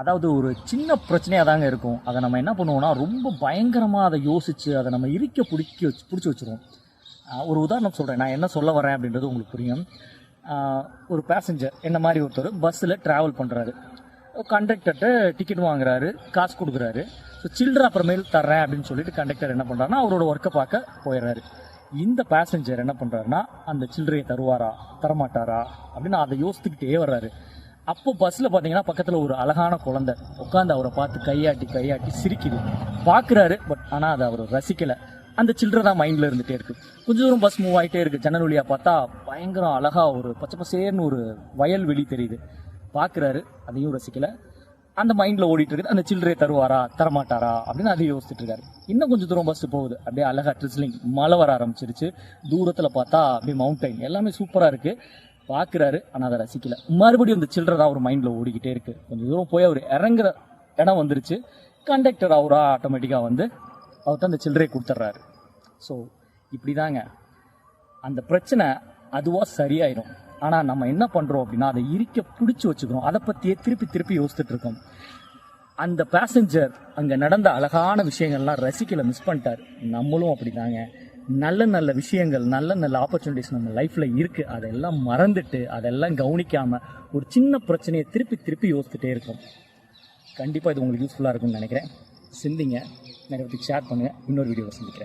அதாவது ஒரு சின்ன பிரச்சனையாக தாங்க இருக்கும். அதை நம்ம என்ன பண்ணுவோம்னா ரொம்ப பயங்கரமாக அதை யோசித்து அதை நம்ம பிடிச்சி வச்சுருவோம். ஒரு உதாரணம் சொல்கிறேன், நான் என்ன சொல்ல வரேன் அப்படின்றது உங்களுக்கு புரியும். ஒரு பேசஞ்சர் என்ன மாதிரி ஒருத்தர் பஸ்ஸில் ட்ராவல் பண்ணுறாரு. கண்டக்டர்கிட்ட டிக்கெட் வாங்குறாரு, காசு கொடுக்குறாரு. ஸோ சில்லறை அப்புறமேல் தர்றேன் அப்படின்னு சொல்லிட்டு கண்டக்டர் என்ன பண்ணுறாருன்னா அவரோட ஒர்க்கை பார்க்க போயிடுறாரு. இந்த பேசஞ்சர் என்ன பண்ணுறாருன்னா அந்த சில்லறையை தருவாரா தரமாட்டாரா அப்படின்னு அதை யோசித்துக்கிட்டே வர்றாரு. அப்போ பஸ்ஸில் பார்த்தீங்கன்னா பக்கத்தில் ஒரு அழகான குழந்தை உட்காந்து அவரை பார்த்து கையாட்டி சிரிக்குது. பார்க்குறாரு, பட் ஆனால் அதை அவர் ரசிக்கலை. அந்த சில்லறை தான் மைண்டில் இருந்துகிட்டே இருக்குது. கொஞ்சம் தூரம் பஸ் மூவ் ஆகிட்டே இருக்குது. ஜன்னல் வழியாக பார்த்தா பயங்கரம் அழகாக ஒரு பச்சை பசேர்னு ஒரு வயல்வெளி தெரியுது. பார்க்குறாரு, அதையும் ரசிக்கலை. அந்த மைண்டில் ஓடிட்டு இருக்குது, அந்த சில்லறையை தருவாரா தரமாட்டாரா அப்படின்னு அதையும் யோசிச்சுட்டு இருக்காரு. இன்னும் கொஞ்சம் தூரம் பஸ் போகுது. அப்படியே அழகாக ட்ரிஸ்லிங் மழை வர ஆரம்பிச்சிருச்சு. தூரத்தில் பார்த்தா அப்படியே மவுண்டைன் எல்லாமே சூப்பராக இருக்குது. பார்க்குறாரு, ஆனால் அதை ரசிக்கலை. மறுபடியும் அந்த சில்லறை தான் ஒரு மைண்டில் ஓடிக்கிட்டே இருக்குது. கொஞ்சம் தூரம் போய் அவர் இறங்குற இடம் வந்துருச்சு. கண்டக்டர் அவரா ஆட்டோமேட்டிக்காக வந்து அவர்கிட்ட அந்த சில்லறையை கொடுத்துட்றாரு. ஸோ இப்படி தாங்க அந்த பிரச்சனை அதுவாக சரியாயிடும். ஆனால் நம்ம என்ன பண்ணுறோம் அப்படின்னா அதை பிடிச்சி வச்சுக்கிறோம். அதை பற்றியே திருப்பி யோசிச்சுட்டு இருக்கோம். அந்த பேசஞ்சர் அங்கே நடந்த அழகான விஷயங்கள்லாம் ரசிக்கலை, மிஸ் பண்ணிட்டார். நம்மளும் அப்படி தாங்க. நல்ல விஷயங்கள் நல்ல ஆப்பர்ச்சுனிட்டிஸ் நம்ம லைஃப்பில் இருக்குது. அதெல்லாம் மறந்துட்டு அதெல்லாம் கவனிக்காமல் ஒரு சின்ன பிரச்சனையை திருப்பி யோசிச்சுட்டே இருக்கோம். கண்டிப்பாக இது உங்களுக்கு யூஸ்ஃபுல்லாக இருக்கும்னு நினைக்கிறேன். சிந்திங்க, நிறைய பேருக்கு ஷேர் பண்ணுங்கள். இன்னொரு வீடியோவை சந்திக்கிறேன்.